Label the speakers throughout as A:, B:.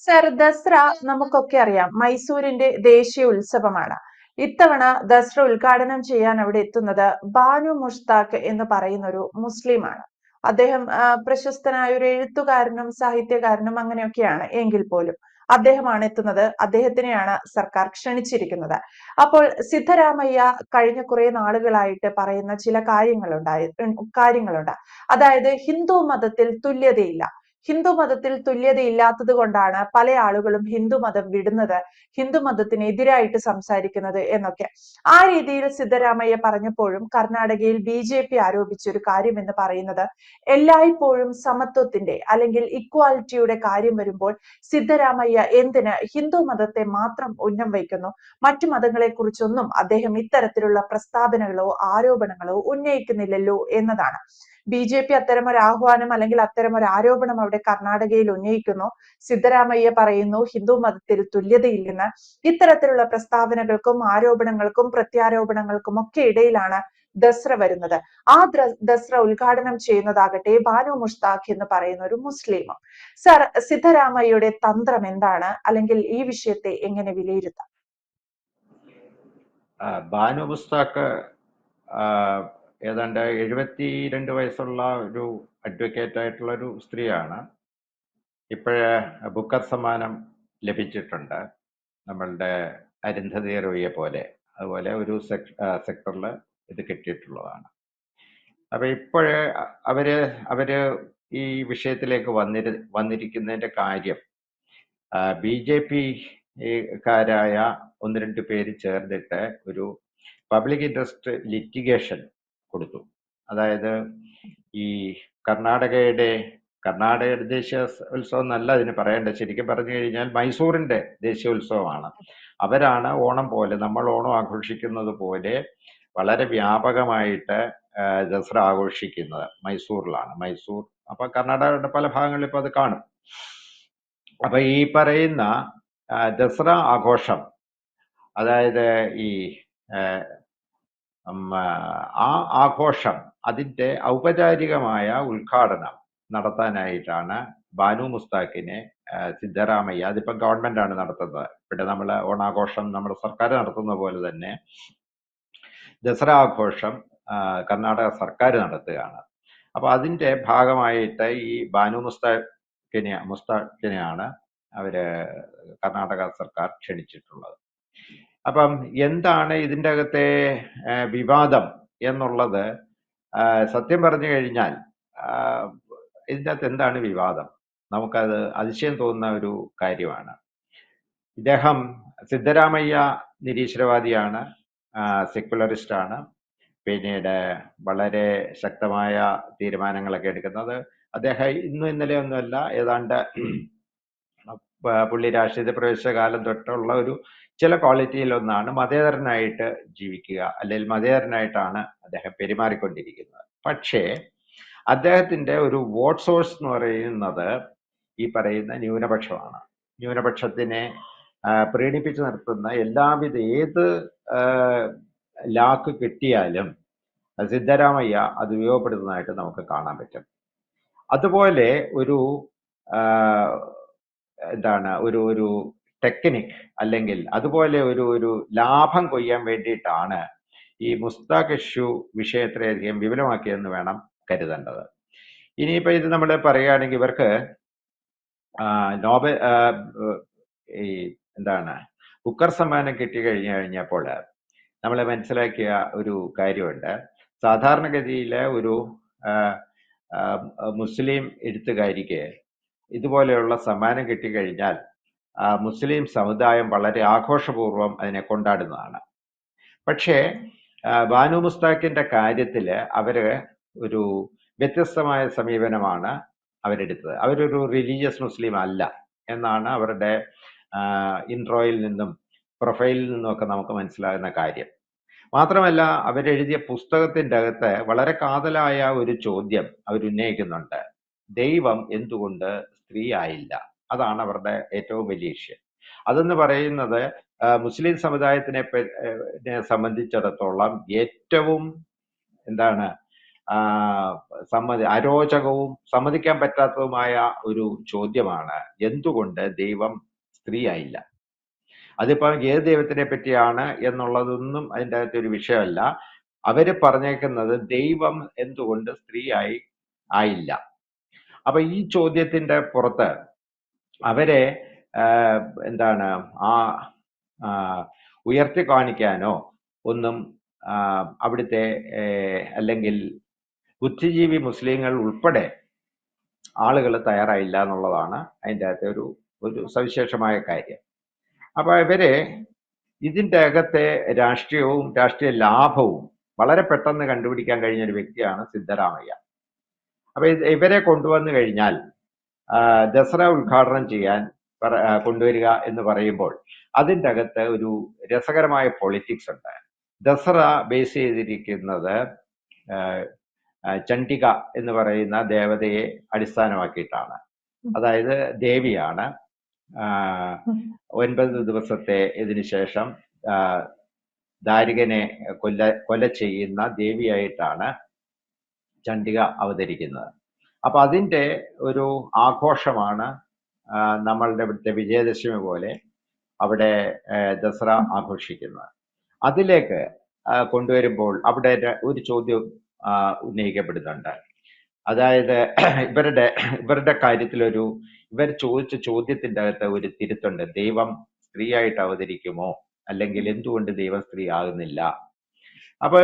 A: Sir, ദസ്ര നമുക്കൊക്കെ അറിയാം മൈസൂരിന്റെ ദേശീയ ഉത്സവമാണ്. ഇത്തവണ ദസ്ര ഉദ്ഘാടനം ചെയ്യാൻ അവിടെ എത്തുന്നത് ബാനു മുഷ്താഖ് എന്ന് പറയുന്ന ഒരു മുസ്ലിമാണ്. അദ്ദേഹം പ്രശസ്തനായ ഒരു എഴുത്തുകാരനും സാഹിത്യകാരനും അങ്ങനെയൊക്കെയാണ്. എങ്കിൽ പോലും അദ്ദേഹമാണ് എത്തുന്നത്. അദ്ദേഹത്തിനെയാണ് സർക്കാർ ക്ഷണിച്ചിരിക്കുന്നത്. അപ്പോൾ സിദ്ധരാമയ്യ കഴിഞ്ഞ കുറെ നാളുകളായിട്ട് പറയുന്ന ചില കാര്യങ്ങളുണ്ട്. അതായത് ഹിന്ദു മതത്തിൽ തുല്യതയില്ല. ഹിന്ദു മതത്തിൽ തുല്യതയില്ലാത്തത് കൊണ്ടാണ് പല ആളുകളും ഹിന്ദു മതം വിടുന്നത്, ഹിന്ദു മതത്തിനെതിരായിട്ട് സംസാരിക്കുന്നത് എന്നൊക്കെ. ആ രീതിയിൽ സിദ്ധരാമയ്യ പറഞ്ഞപ്പോഴും കർണാടകയിൽ BJP ആരോപിച്ച ഒരു കാര്യം എന്ന് പറയുന്നത്, എല്ലായ്പ്പോഴും സമത്വത്തിന്റെ അല്ലെങ്കിൽ ഇക്വാലിറ്റിയുടെ കാര്യം വരുമ്പോൾ സിദ്ധരാമയ്യ എന്തിന് ഹിന്ദു മതത്തെ മാത്രം ഉന്നം വയ്ക്കുന്നു, മറ്റു മതങ്ങളെ കുറിച്ചൊന്നും അദ്ദേഹം ഇത്തരത്തിലുള്ള പ്രസ്താവനകളോ ആരോപണങ്ങളോ ഉന്നയിക്കുന്നില്ലല്ലോ എന്നതാണ്. BJP അത്തരമൊരു ആഹ്വാനം അല്ലെങ്കിൽ അത്തരമൊരു ആരോപണം അവിടെ കർണാടകയിൽ ഉന്നയിക്കുന്നു. സിദ്ധരാമയ്യ പറയുന്നു ഹിന്ദു മതത്തിൽ തുല്യതയില്ലെന്ന്. ഇത്തരത്തിലുള്ള പ്രസ്താവനകൾക്കും ആരോപണങ്ങൾക്കും പ്രത്യാരോപണങ്ങൾക്കും ഒക്കെ ഇടയിലാണ് ദസ്ര വരുന്നത്. ആ ദസ്ര ഉദ്ഘാടനം ചെയ്യുന്നതാകട്ടെ ബാനു മുഷ്താഖ് എന്ന് പറയുന്ന ഒരു മുസ്ലിമും. സർ, സിദ്ധരാമയ്യയുടെ തന്ത്രം എന്താണ്, അല്ലെങ്കിൽ ഈ വിഷയത്തെ എങ്ങനെ വിലയിരുത്താം?
B: ബാനു മുസ്താഖ് ഏതാണ്ട് 72 വയസ്സുള്ള ഒരു അഡ്വക്കേറ്റ് ആയിട്ടുള്ള ഒരു സ്ത്രീയാണ്. ഇപ്പോഴേ ബുക്കർ സമ്മാനം ലഭിച്ചിട്ടുണ്ട്, നമ്മളുടെ അരുന്ധതി റോയിയെ പോലെ. അതുപോലെ ഒരു സെക്ടറിൽ ഇത് കിട്ടിയിട്ടുള്ളതാണ്. അപ്പൊ ഇപ്പോഴേ അവര് ഈ വിഷയത്തിലേക്ക് വന്നിരിക്കുന്നതിന്റെ കാര്യം, BJP കാരായ 1-2 പേര് ചേർന്നിട്ട് ഒരു പബ്ലിക് ഇൻട്രസ്റ്റ് ലിറ്റിഗേഷൻ കൊടുത്തു. അതായത് ഈ കർണാടകയുടെ ദേശീയ ഉത്സവം എന്നല്ല അതിന് പറയേണ്ടത്. ശരിക്കും പറഞ്ഞു കഴിഞ്ഞാൽ മൈസൂറിന്റെ ദേശീയ ഉത്സവമാണ്. അവരാണ് ഓണം പോലെ, നമ്മൾ ഓണം ആഘോഷിക്കുന്നത് പോലെ വളരെ വ്യാപകമായിട്ട് ദസറ ആഘോഷിക്കുന്നത് മൈസൂറിലാണ്. അപ്പൊ കർണാടകയുടെ പല ഭാഗങ്ങളിൽ ഇപ്പൊ അത് കാണും. അപ്പൊ ഈ പറയുന്ന ദസറ ആഘോഷം, അതായത് ഈ ആ ആഘോഷം, അതിന്റെ ഔപചാരികമായ ഉദ്ഘാടനം നടത്താനായിട്ടാണ് ബാനു മുസ്താഖിനെ സിദ്ധരാമയ്യ, അതിപ്പോ ഗവൺമെന്റ് ആണ് നടത്തുന്നത്. ഇവിടെ നമ്മൾ ഓണാഘോഷം നമ്മുടെ സർക്കാർ നടത്തുന്ന പോലെ തന്നെ ദസറ ആഘോഷം കർണാടക സർക്കാർ നടത്തുകയാണ്. അപ്പൊ അതിന്റെ ഭാഗമായിട്ട് ഈ ബാനു മുസ്താഖിനെയാണ് അവര് കർണാടക സർക്കാർ ക്ഷണിച്ചിട്ടുള്ളത്. അപ്പം എന്താണ് ഇതിൻ്റെ അകത്തെ വിവാദം എന്നുള്ളത്, സത്യം പറഞ്ഞു കഴിഞ്ഞാൽ ഇതിൻ്റെ അകത്ത് എന്താണ് വിവാദം, നമുക്കത് അതിശയം തോന്നുന്ന ഒരു കാര്യമാണ്. ഇദ്ദേഹം സിദ്ധരാമയ്യ നിരീശ്വരവാദിയാണ്, സെക്യുലറിസ്റ്റ് ആണ്. പിന്നീട് വളരെ ശക്തമായ തീരുമാനങ്ങളൊക്കെ എടുക്കുന്നത് അദ്ദേഹം ഇന്നലെ ഒന്നുമല്ല, ഏതാണ്ട് പുള്ളി രാഷ്ട്രീയ പ്രവേശിച്ച കാലം തൊട്ടുള്ള ഒരു ചില ക്വാളിറ്റിയിൽ ഒന്നാണ് മതേതരനായിട്ട് ജീവിക്കുക, അല്ലെങ്കിൽ മതേതരനായിട്ടാണ് അദ്ദേഹം പെരുമാറിക്കൊണ്ടിരിക്കുന്നത്. പക്ഷേ അദ്ദേഹത്തിന്റെ ഒരു വോട്ട് സോഴ്സ് എന്ന് പറയുന്നത് ഈ പറയുന്ന ന്യൂനപക്ഷമാണ്. ന്യൂനപക്ഷത്തിനെ പ്രീണിപ്പിച്ചു നിർത്തുന്ന എല്ലാവിധ ഏത് ലാക്ക് കിട്ടിയാലും സിദ്ധരാമയ്യ അത് ഉപയോഗപ്പെടുത്തുന്നതായിട്ട് നമുക്ക് കാണാൻ പറ്റും. അതുപോലെ ഒരു എന്താണ് ഒരു ടെക്നിക്, അല്ലെങ്കിൽ അതുപോലെ ഒരു ലാഭം കൊയ്യാൻ വേണ്ടിയിട്ടാണ് ഈ മുസ്താഖ് ഇഷ്യൂ വിഷയത്തിലധികം വിപുലമാക്കിയെന്ന് വേണം കരുതേണ്ടത്. ഇനിയിപ്പോ ഇത് നമ്മൾ പറയുകയാണെങ്കിൽ ഇവർക്ക് നോബൽ ഈ എന്താണ് ബുക്കർ സമ്മാനം കിട്ടിക്കഴിഞ്ഞപ്പോൾ നമ്മൾ മനസ്സിലാക്കിയ ഒരു കാര്യമുണ്ട്. സാധാരണഗതിയിലെ ഒരു മുസ്ലിം എഴുത്തുകാരിക്ക് ഇതുപോലെയുള്ള സമ്മാനം കിട്ടിക്കഴിഞ്ഞാൽ മുസ്ലിം സമുദായം വളരെ ആഘോഷപൂർവ്വം അതിനെ കൊണ്ടാടുന്നതാണ്. പക്ഷേ ബാനു മുസ്താഖിന്റെ കാര്യത്തിൽ അവര് ഒരു വ്യത്യസ്തമായ സമീപനമാണ് അവരെടുത്തത്. അവരൊരു റിലീജിയസ് മുസ്ലിം അല്ല എന്നാണ് അവരുടെ ഇൻട്രോയിൽ നിന്നും പ്രൊഫൈലിൽ നിന്നും ഒക്കെ നമുക്ക് മനസ്സിലാകുന്ന കാര്യം. മാത്രമല്ല അവരെഴുതിയ പുസ്തകത്തിൻ്റെ അകത്ത് വളരെ കാതലായ ഒരു ചോദ്യം അവരുന്നയിക്കുന്നുണ്ട്: ദൈവം എന്തുകൊണ്ട് സ്ത്രീ ആയില്ല? അതാണ് അവരുടെ ഏറ്റവും വലിയ വിഷയം. അതെന്ന് പറയുന്നത് മുസ്ലിം സമുദായത്തിനെ സംബന്ധിച്ചിടത്തോളം ഏറ്റവും ആ, അരോചകവും സമ്മതിക്കാൻ പറ്റാത്തതുമായ ഒരു ചോദ്യമാണ് എന്തുകൊണ്ട് ദൈവം സ്ത്രീയായില്ല. അതിപ്പം ഏത് ദൈവത്തിനെ പറ്റിയാണ് എന്നുള്ളതൊന്നും അതിൻ്റെ അകത്ത് ഒരു വിഷയമല്ല. അവര് പറഞ്ഞേക്കുന്നത് ദൈവം എന്തുകൊണ്ട് സ്ത്രീയായി ആയില്ല. അപ്പൊ ഈ ചോദ്യത്തിന്റെ പുറത്ത് അവരെ എന്താണ് ആ ഉയർത്തി കാണിക്കാനോ ഒന്നും അവിടുത്തെ അല്ലെങ്കിൽ ബുദ്ധിജീവി മുസ്ലിങ്ങൾ ഉൾപ്പെടെ ആളുകൾ തയ്യാറായില്ല എന്നുള്ളതാണ് അതിൻ്റെ അകത്തെ ഒരു സവിശേഷമായ കാര്യം. അപ്പൊ ഇവര് ഇതിൻ്റെ അകത്തെ രാഷ്ട്രീയവും രാഷ്ട്രീയ ലാഭവും വളരെ പെട്ടെന്ന് കണ്ടുപിടിക്കാൻ കഴിഞ്ഞ ഒരു വ്യക്തിയാണ് സിദ്ധരാമയ്യ. അപ്പൊ ഇവരെ കൊണ്ടുവന്നു കഴിഞ്ഞാൽ ദസറ ഉദ്ഘാടനം ചെയ്യാൻ കൊണ്ടുവരിക എന്ന് പറയുമ്പോൾ അതിൻ്റെ അകത്ത് ഒരു രസകരമായ പൊളിറ്റിക്സ് ഉണ്ട്. ദസറ ബേസ് ചെയ്തിരിക്കുന്നത് ചണ്ഡിക എന്ന് പറയുന്ന ദേവതയെ അടിസ്ഥാനമാക്കിയിട്ടാണ്. അതായത് ദേവിയാണ്. 9 ദിവസത്തെ ഇതിനു ശേഷം ദാരികനെ കൊല ചെയ്യുന്ന ദേവിയായിട്ടാണ് ചണ്ഡിക അവതരിക്കുന്നത്. അപ്പൊ അതിൻ്റെ ഒരു ആഘോഷമാണ് നമ്മളുടെ ഇവിടുത്തെ വിജയദശമി പോലെ അവിടെ ദസറ ആഘോഷിക്കുന്നത്. അതിലേക്ക് കൊണ്ടുവരുമ്പോൾ അവിടെ ഒരു ചോദ്യം ഉന്നയിക്കപ്പെടുന്നുണ്ട്. അതായത് ഇവരുടെ കാര്യത്തിൽ ഇവർ ചോദിച്ച ചോദ്യത്തിൻ്റെ അകത്ത് ഒരു തിരുത്തുണ്ട്. ദൈവം സ്ത്രീയായിട്ട് അവതരിക്കുമോ, അല്ലെങ്കിൽ എന്തുകൊണ്ട് ദൈവം സ്ത്രീ ആകുന്നില്ല? അപ്പൊ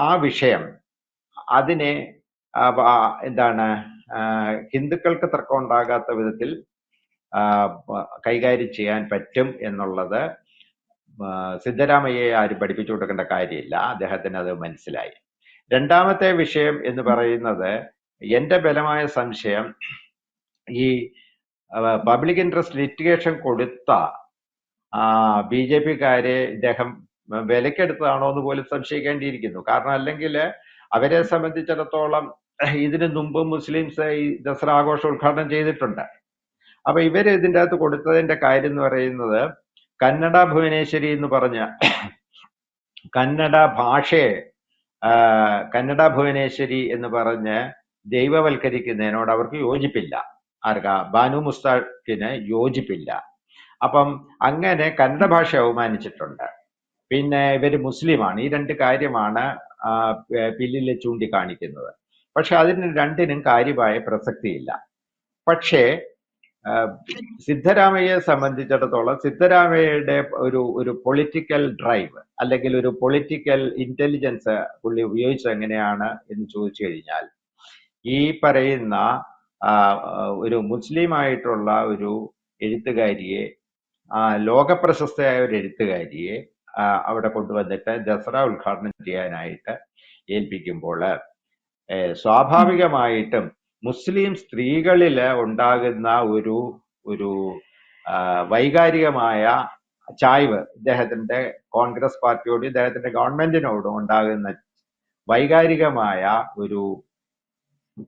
B: ആ വിഷയം അതിനെ എന്താണ് ഹിന്ദുക്കൾക്ക് തർക്കം ഉണ്ടാകാത്ത വിധത്തിൽ കൈകാര്യം ചെയ്യാൻ പറ്റും എന്നുള്ളത് സിദ്ധരാമയ്യയെ ആരും പഠിപ്പിച്ചു കൊടുക്കേണ്ട കാര്യമില്ല. അദ്ദേഹത്തിന് അത് മനസ്സിലായി. രണ്ടാമത്തെ വിഷയം എന്ന് പറയുന്നത് എന്റെ ബലമായ സംശയം ഈ പബ്ലിക് ഇൻട്രസ്റ്റ് ലിറ്റിഗേഷൻ കൊടുത്ത BJP-കാരെ ഇദ്ദേഹം വിലക്കെടുത്തതാണോ എന്ന് പോലും സംശയിക്കേണ്ടിയിരിക്കുന്നു. കാരണം അല്ലെങ്കിൽ അവരെ സംബന്ധിച്ചിടത്തോളം ഇതിനു മുമ്പ് മുസ്ലിംസ് ഈ ദസറ ആഘോഷം ഉദ്ഘാടനം ചെയ്തിട്ടുണ്ട്. അപ്പൊ ഇവര് ഇതിൻ്റെ അകത്ത് കൊടുത്തതിന്റെ കാര്യം എന്ന് പറയുന്നത് കന്നഡ ഭുവനേശ്വരി എന്ന് പറഞ്ഞ കന്നഡ ഭാഷയെ കന്നഡ ഭുവനേശ്വരി എന്ന് പറഞ്ഞ് ദൈവവൽക്കരിക്കുന്നതിനോട് അവർക്ക് യോജിപ്പില്ല. ബാനു മുസ്താഖിന് യോജിപ്പില്ല. അപ്പം അങ്ങനെ കന്നഡ ഭാഷ അവമാനിച്ചിട്ടുണ്ട്. പിന്നെ ഇവര് മുസ്ലിമാണ്. ഈ രണ്ട് കാര്യമാണ് ബില്ലിൽ ചൂണ്ടിക്കാണിക്കുന്നത്. പക്ഷെ അതിന് രണ്ടിനും കാര്യമായ പ്രസക്തിയില്ല. പക്ഷേ സിദ്ധരാമയ്യയെ സംബന്ധിച്ചിടത്തോളം സിദ്ധരാമയ്യയുടെ ഒരു പൊളിറ്റിക്കൽ ഡ്രൈവ് അല്ലെങ്കിൽ ഒരു പൊളിറ്റിക്കൽ ഇന്റലിജൻസ് പുള്ളി ഉപയോഗിച്ചത് എങ്ങനെയാണ് എന്ന് ചോദിച്ചു കഴിഞ്ഞാൽ, ഈ പറയുന്ന ഒരു മുസ്ലിം ആയിട്ടുള്ള ഒരു എഴുത്തുകാരിയെ, ലോകപ്രശസ്തയായ ഒരു എഴുത്തുകാരിയെ അവിടെ കൊണ്ടുവന്നിട്ട് ദസറ ഉദ്ഘാടനം ചെയ്യാനായിട്ട് ഏൽപ്പിക്കുമ്പോൾ സ്വാഭാവികമായിട്ടും മുസ്ലിം സ്ത്രീകളിൽ ഉണ്ടാകുന്ന ഒരു വൈകാരികമായ ചായ്വ്, ഇദ്ദേഹത്തിന്റെ കോൺഗ്രസ് പാർട്ടിയോടും ഇദ്ദേഹത്തിന്റെ ഗവൺമെന്റിനോടും ഉണ്ടാകുന്ന വൈകാരികമായ ഒരു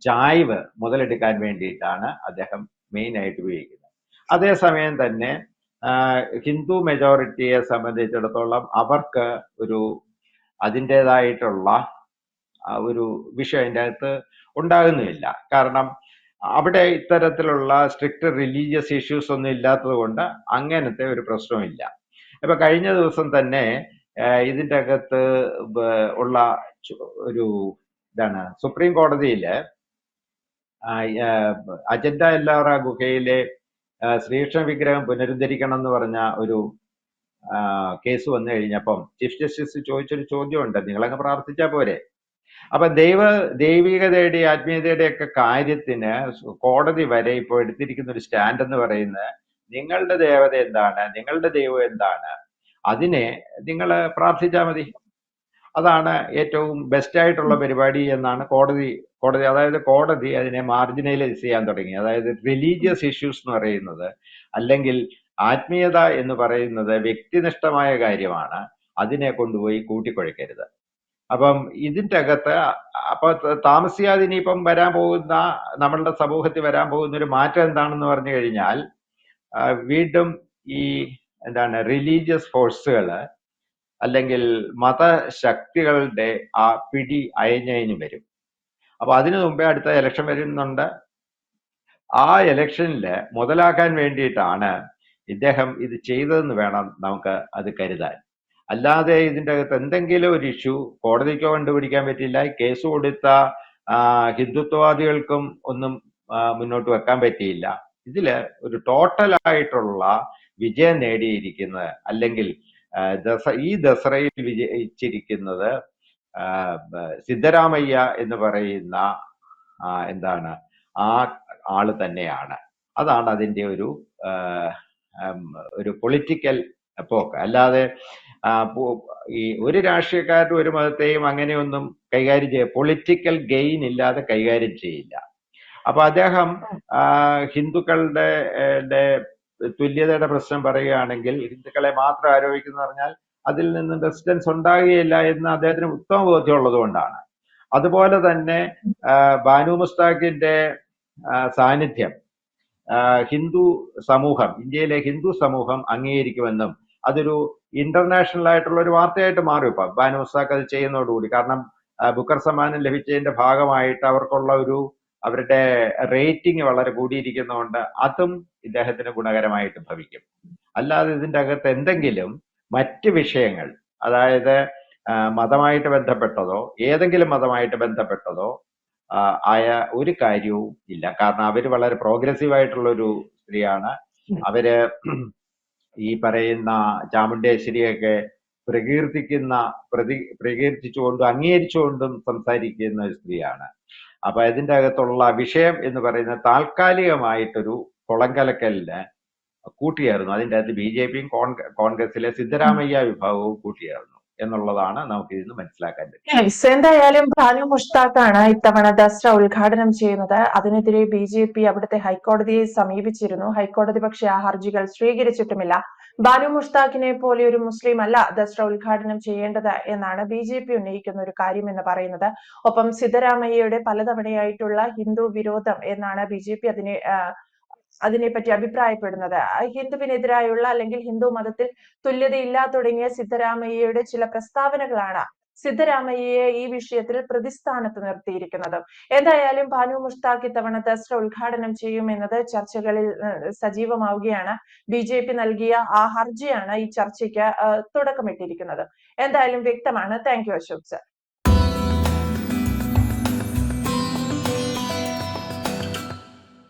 B: ചായ്വ് മുതലെടുക്കാൻ വേണ്ടിയിട്ടാണ് അദ്ദേഹം മെയിൻ ആയിട്ട് ഉപയോഗിക്കുന്നത്. അതേസമയം തന്നെ ഹിന്ദു മെജോറിറ്റിയെ സംബന്ധിച്ചിടത്തോളം അവർക്ക് അതിൻ്റെതായിട്ടുള്ള ഒരു വിഷയം അതിൻ്റെ അകത്ത് ഉണ്ടാകുന്നുമില്ല. കാരണം അവിടെ ഇത്തരത്തിലുള്ള സ്ട്രിക്റ്റ് റിലീജിയസ് ഇഷ്യൂസ് ഒന്നും ഇല്ലാത്തത് കൊണ്ട് അങ്ങനത്തെ ഒരു പ്രശ്നമില്ല. ഇപ്പൊ കഴിഞ്ഞ ദിവസം തന്നെ ഇതിൻ്റെ അകത്ത് ഉള്ള സുപ്രീം കോടതിയില് അജന്ത എല്ലാറ ഗുഹയിലെ ശ്രീകൃഷ്ണ വിഗ്രഹം പുനരുദ്ധരിക്കണം എന്ന് പറഞ്ഞ ഒരു കേസ് വന്നു കഴിഞ്ഞപ്പം ചീഫ് ജസ്റ്റിസ് ചോദിച്ചൊരു ചോദ്യമുണ്ട്, നിങ്ങളങ്ങ് പ്രാർത്ഥിച്ചാൽ പോരെ? അപ്പൊ ദൈവികതയുടെ ആത്മീയതയുടെ ഒക്കെ കാര്യത്തിന് കോടതി വരെ ഇപ്പോൾ എടുത്തിരിക്കുന്ന ഒരു സ്റ്റാൻഡ് എന്ന് പറയുന്നത്, നിങ്ങളുടെ ദേവത എന്താണ്, നിങ്ങളുടെ ദൈവം എന്താണ്, അതിനെ നിങ്ങൾ പ്രാർത്ഥിച്ചാൽ മതി, അതാണ് ഏറ്റവും ബെസ്റ്റ് ആയിട്ടുള്ള പരിപാടി എന്നാണ് കോടതി അതിനെ മാർജിനലൈസ് ചെയ്യാൻ തുടങ്ങി. അതായത് റിലീജിയസ് ഇഷ്യൂസ് എന്ന് പറയുന്നത് അല്ലെങ്കിൽ ആത്മീയത എന്ന് പറയുന്നത് വ്യക്തിനിഷ്ഠമായ കാര്യമാണ്, അതിനെ കൊണ്ടുപോയി കൂട്ടിക്കുഴയ്ക്കരുത്. അപ്പം ഇതിൻ്റെ അകത്ത് താമസിയാതെ ഇനിയിപ്പം വരാൻ പോകുന്ന നമ്മളുടെ സമൂഹത്തിൽ വരാൻ പോകുന്ന ഒരു മാറ്റം എന്താണെന്ന് പറഞ്ഞു കഴിഞ്ഞാൽ, വീണ്ടും ഈ റിലീജിയസ് ഫോഴ്സുകൾ അല്ലെങ്കിൽ മതശക്തികളുടെ ആ പിടി അയഞ്ഞു വരും. അപ്പൊ അതിനു മുമ്പേ അടുത്ത ഇലക്ഷൻ വരുന്നുണ്ട്. ആ ഇലക്ഷനില് മുതലാക്കാൻ വേണ്ടിയിട്ടാണ് ഇദ്ദേഹം ഇത് ചെയ്തതെന്ന് വേണം നമുക്ക് അത് കരുതാൻ. അല്ലാതെ ഇതിൻ്റെ അകത്ത് എന്തെങ്കിലും ഒരു ഇഷ്യൂ കോടതിക്കോ കണ്ടുപിടിക്കാൻ പറ്റില്ല. കേസ് കൊടുത്ത ഹിന്ദുത്വവാദികൾക്കും ഒന്നും മുന്നോട്ട് വെക്കാൻ പറ്റിയില്ല. ഇതില് ഒരു ടോട്ടലായിട്ടുള്ള വിജയം നേടിയിരിക്കുന്നത്, അല്ലെങ്കിൽ ഈ ദസറയിൽ വിജയിച്ചിരിക്കുന്നത് സിദ്ധരാമയ്യ എന്ന് പറയുന്ന എന്താണ് ആ ആള് തന്നെയാണ്. അതാണ് അതിൻ്റെ ഒരു പൊളിറ്റിക്കൽ പോക്ക്. അല്ലാതെ ഈ ഒരു രാഷ്ട്രീയക്കാരും ഒരു മതത്തെയും അങ്ങനെയൊന്നും കൈകാര്യം ചെയ്യ പൊളിറ്റിക്കൽ ഗെയിൻ ഇല്ലാതെ കൈകാര്യം ചെയ്യില്ല. അപ്പൊ അദ്ദേഹം ഹിന്ദുക്കളുടെ തുല്യതയുടെ പ്രശ്നം പറയുകയാണെങ്കിൽ ഹിന്ദുക്കളെ മാത്രം ആരോപിക്കുന്നു പറഞ്ഞാൽ അതിൽ നിന്ന് റെസിസ്റ്റൻസ് ഉണ്ടാകുകയില്ല എന്ന് അദ്ദേഹത്തിന് ഉത്തമ ബോധ്യമുള്ളത് കൊണ്ടാണ്. അതുപോലെ തന്നെ ബാനു മുസ്താഖിന്റെ സാന്നിധ്യം ഹിന്ദു സമൂഹം, ഇന്ത്യയിലെ ഹിന്ദു സമൂഹം അംഗീകരിക്കുമെന്നും അതൊരു ഇന്റർനാഷണൽ ആയിട്ടുള്ള ഒരു വാർത്തയായിട്ട് മാറും ഇപ്പൊ ബാനു മുസ്താഖ് അത് ചെയ്യുന്നതോടുകൂടി. കാരണം ബുക്കർ സമ്മാനം ലഭിച്ചതിന്റെ ഭാഗമായിട്ട് അവർക്കുള്ള അവരുടെ റേറ്റിംഗ് വളരെ കൂടിയിരിക്കുന്നതുകൊണ്ട് അതും ഇദ്ദേഹത്തിന് ഗുണകരമായിട്ട് ഭവിക്കും. അല്ലാതെ ഇതിൻ്റെ അകത്ത് എന്തെങ്കിലും മറ്റ് വിഷയങ്ങൾ, അതായത് മതമായിട്ട് ബന്ധപ്പെട്ടതോ ഏതെങ്കിലും മതമായിട്ട് ബന്ധപ്പെട്ടതോ ആയ ഒരു കാര്യവും ഇല്ല. കാരണം അവര് വളരെ പ്രോഗ്രസീവ് ആയിട്ടുള്ള ഒരു സ്ത്രീയാണ്. അവര് ഈ പറയുന്ന ചാമുണ്ടേശ്വരിയൊക്കെ പ്രകീർത്തിച്ചുകൊണ്ടും അംഗീകരിച്ചുകൊണ്ടും സംസാരിക്കുന്ന ഒരു സ്ത്രീയാണ്. അപ്പൊ ഇതിൻ്റെ അകത്തുള്ള വിഷയം എന്ന് പറയുന്നത് താൽക്കാലികമായിട്ടൊരു കുളങ്കലക്കലിന് കൂട്ടിയായിരുന്നു. അതിൻ്റെ അകത്ത് BJP-യും കോൺഗ്രസിലെ സിദ്ധരാമയ്യ വിഭാഗവും കൂട്ടിയായിരുന്നു എന്നുള്ളതാണ് നമുക്ക് ഇതിന് മനസ്സിലാക്കാൻ പറ്റും.
A: എന്തായാലും ബാനു മുഷ്താഖാണ് ഇത്തവണ ദസറ ഉദ്ഘാടനം ചെയ്യുന്നത്. അതിനെതിരെ BJP അവിടുത്തെ ഹൈക്കോടതിയെ സമീപിച്ചിരുന്നു. ഹൈക്കോടതി പക്ഷേ ആ ഹർജികൾ സ്വീകരിച്ചിട്ടുമില്ല. ബാനു മുഷ്താഖിനെ പോലെ ഒരു മുസ്ലിം അല്ല ദസറ ഉദ്ഘാടനം ചെയ്യേണ്ടത് എന്നാണ് BJP ഉന്നയിക്കുന്ന ഒരു കാര്യം എന്ന് പറയുന്നത്. ഒപ്പം സിദ്ധരാമയ്യയുടെ പലതവണയായിട്ടുള്ള ഹിന്ദു വിരോധം എന്നാണ് BJP അതിനെപ്പറ്റി അഭിപ്രായപ്പെടുന്നത്. ഹിന്ദുവിനെതിരായുള്ള അല്ലെങ്കിൽ ഹിന്ദു മതത്തിൽ തുല്യതയില്ല തുടങ്ങിയ സിദ്ധരാമയ്യയുടെ ചില പ്രസ്താവനകളാണ് സിദ്ധരാമയ്യയെ ഈ വിഷയത്തിൽ പ്രതിസ്ഥാനത്ത് നിർത്തിയിരിക്കുന്നത്. എന്തായാലും ബാനു മുഷ്താഖ് ഇത്തവണ ദസറ ഉദ്ഘാടനം ചെയ്യുമെന്നത് ചർച്ചകളിൽ സജീവമാവുകയാണ്. BJP നൽകിയ ആ ഹർജിയാണ് ഈ ചർച്ചയ്ക്ക് തുടക്കമിട്ടിരിക്കുന്നത്. എന്തായാലും വ്യക്തമാണ്. Thank you Ashok sir.